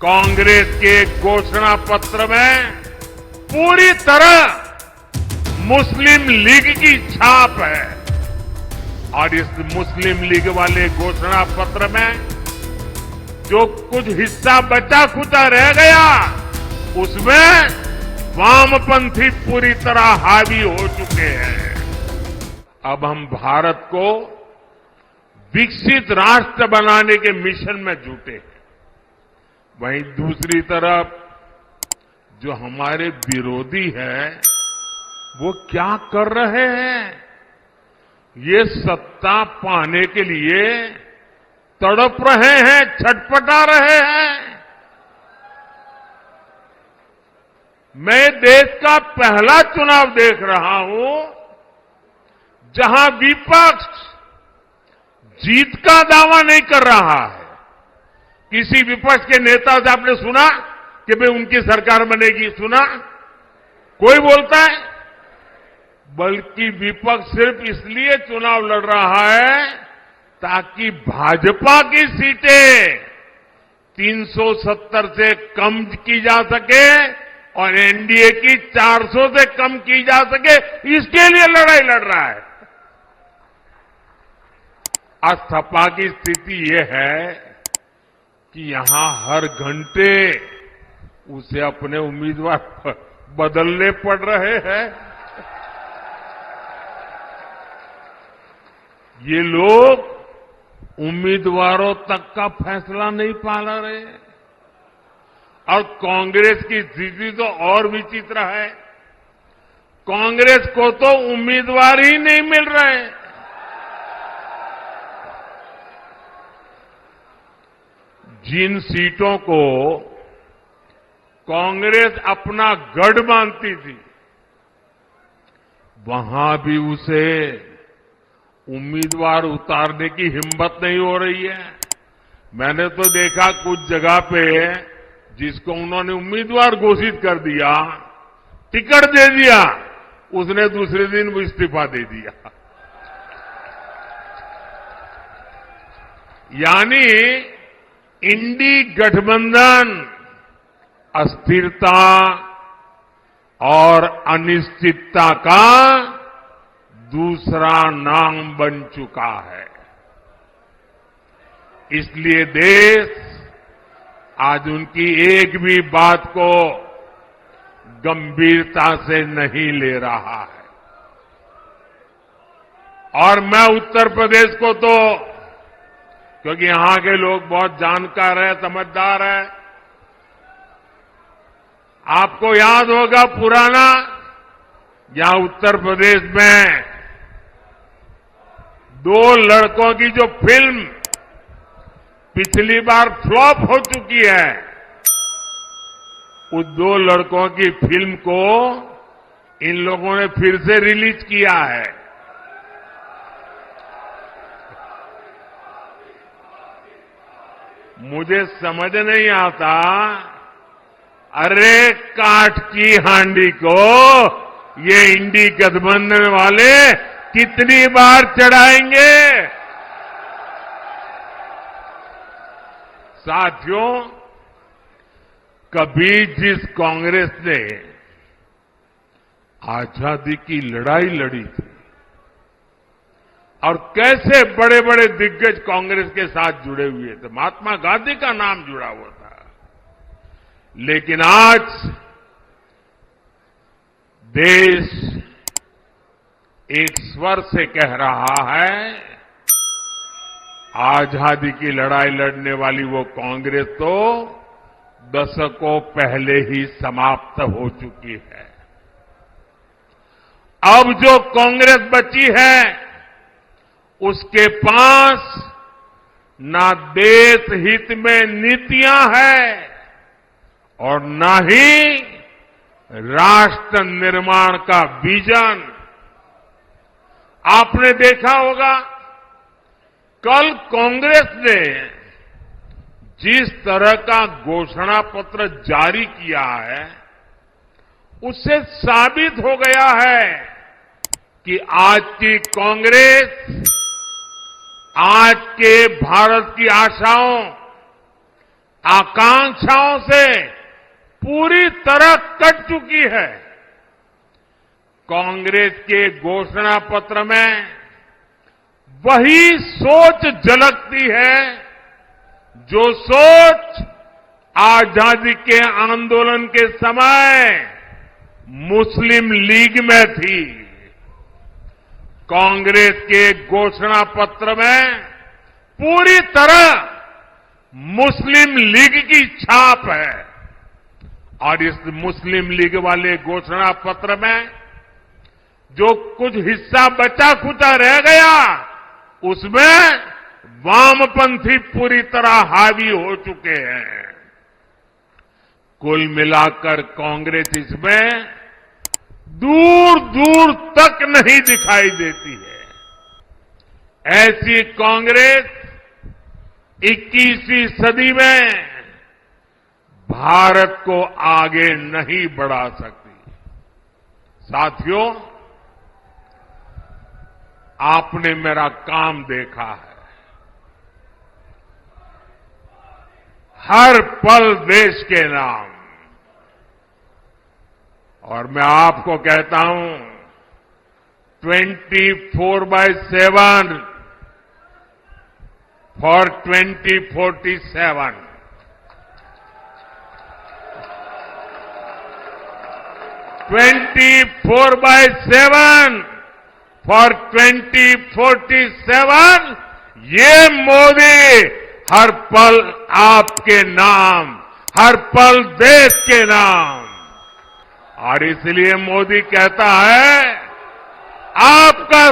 कांग्रेस के घोषणा पत्र में पूरी तरह मुस्लिम लीग की छाप है और इस मुस्लिम लीग वाले घोषणा पत्र में जो कुछ हिस्सा बचा खुचा रह गया उसमें वामपंथी पूरी तरह हावी हो चुके हैं। अब हम भारत को विकसित राष्ट्र बनाने के मिशन में जुटे हैं। वहीं दूसरी तरफ जो हमारे विरोधी हैं वो क्या कर रहे हैं? ये सत्ता पाने के लिए तड़प रहे हैं, छटपटा रहे हैं। मैं देश का पहला चुनाव देख रहा हूं जहां विपक्ष जीत का दावा नहीं कर रहा है। किसी विपक्ष के नेता से आपने सुना कि भाई उनकी सरकार बनेगी? सुना? कोई बोलता है? बल्कि विपक्ष सिर्फ इसलिए चुनाव लड़ रहा है ताकि भाजपा की सीटें 370 से कम की जा सके और एनडीए की 400 से कम की जा सके, इसके लिए लड़ाई लड़ रहा है। आज सपा की स्थिति यह है कि यहां हर घंटे उसे अपने उम्मीदवार बदलने पड़ रहे हैं। ये लोग उम्मीदवारों तक का फैसला नहीं पा रहे और कांग्रेस की स्थिति तो और विचित्र है। कांग्रेस को तो उम्मीदवार ही नहीं मिल रहे। जिन सीटों को कांग्रेस अपना गढ़ मानती थी वहां भी उसे उम्मीदवार उतारने की हिम्मत नहीं हो रही है। मैंने तो देखा कुछ जगह पे जिसको उन्होंने उम्मीदवार घोषित कर दिया, टिकट दे दिया, उसने दूसरे दिन वो इस्तीफा दे दिया। यानी इंडी गठबंधन अस्थिरता और अनिश्चितता का दूसरा नाम बन चुका है। इसलिए देश आज उनकी एक भी बात को गंभीरता से नहीं ले रहा है। और मैं उत्तर प्रदेश को तो, क्योंकि यहां के लोग बहुत जानकार हैं, समझदार हैं, आपको याद होगा पुराना, यहां उत्तर प्रदेश में 2 लड़कों की जो फिल्म पिछली बार फ्लॉप हो चुकी है, उस 2 लड़कों की फिल्म को इन लोगों ने फिर से रिलीज किया है। मुझे समझ नहीं आता, अरे काठ की हांडी को ये इंडी गठबंधन वाले कितनी बार चढ़ाएंगे? साथियों, कभी जिस कांग्रेस ने आजादी की लड़ाई लड़ी थी और कैसे बड़े बड़े दिग्गज कांग्रेस के साथ जुड़े हुए थे, महात्मा गांधी का नाम जुड़ा हुआ था, लेकिन आज देश एक स्वर से कह रहा है, आजादी की लड़ाई लड़ने वाली वो कांग्रेस तो दशकों पहले ही समाप्त हो चुकी है। अब जो कांग्रेस बची है उसके पास ना देश हित में नीतियां हैं और ना ही राष्ट्र निर्माण का विजन। आपने देखा होगा कल कांग्रेस ने जिस तरह का घोषणा पत्र जारी किया है उससे साबित हो गया है कि आज की कांग्रेस आज के भारत की आशाओं, आकांक्षाओं से पूरी तरह कट चुकी है। कांग्रेस के घोषणा पत्र में वही सोच झलकती है जो सोच आजादी के आंदोलन के समय मुस्लिम लीग में थी। कांग्रेस के घोषणा पत्र में पूरी तरह मुस्लिम लीग की छाप है और इस मुस्लिम लीग वाले घोषणा पत्र में जो कुछ हिस्सा बचा खुचा रह गया उसमें वामपंथी पूरी तरह हावी हो चुके हैं। कुल मिलाकर कांग्रेस इसमें दूर दूर तक नहीं दिखाई देती है। ऐसी कांग्रेस 21वीं सदी में भारत को आगे नहीं बढ़ा सकती। साथियों, आपने मेरा काम देखा है। हर पल देश के नाम, और मैं आपको कहता हूं 24/7 फॉर 2047। 24/7 फॉर 2047 ये मोदी हर पल आपके नाम, हर पल देश के नाम। और इसलिए मोदी कहता है आपका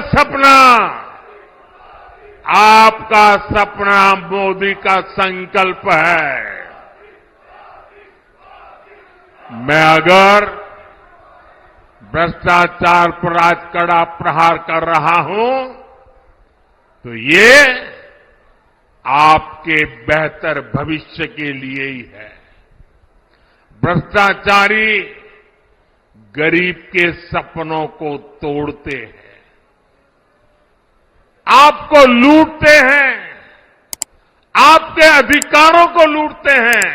सपना मोदी का संकल्प है। मैं अगर भ्रष्टाचार पर आज कड़ा प्रहार कर रहा हूं तो ये आपके बेहतर भविष्य के लिए ही है। भ्रष्टाचारी गरीब के सपनों को तोड़ते हैं, आपको लूटते हैं, आपके अधिकारों को लूटते हैं,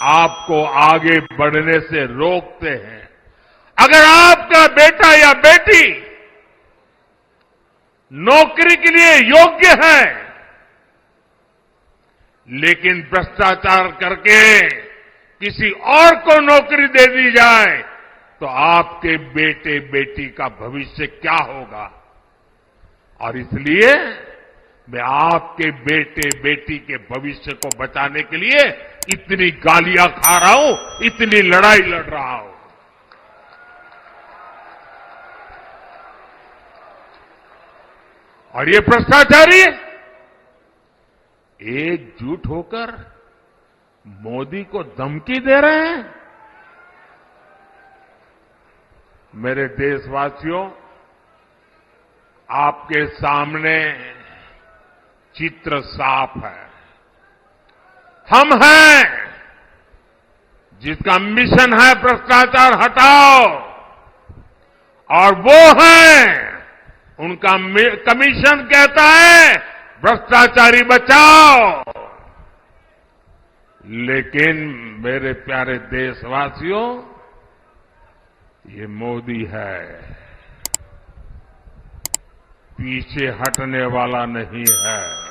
आपको आगे बढ़ने से रोकते हैं। अगर आपका बेटा या बेटी नौकरी के लिए योग्य है लेकिन भ्रष्टाचार करके किसी और को नौकरी दे दी जाए तो आपके बेटे बेटी का भविष्य क्या होगा? और इसलिए मैं आपके बेटे बेटी के भविष्य को बचाने के लिए इतनी गालियां खा रहा हूं, इतनी लड़ाई लड़ रहा हूं। और ये भ्रष्टाचारी एकजुट होकर मोदी को धमकी दे रहे हैं। मेरे देशवासियों, आपके सामने चित्र साफ है। हम हैं जिसका मिशन है भ्रष्टाचार हटाओ, और वो हैं उनका कमीशन कहता है भ्रष्टाचारी बचाओ। लेकिन मेरे प्यारे देशवासियों, ये मोदी है, पीछे हटने वाला नहीं है।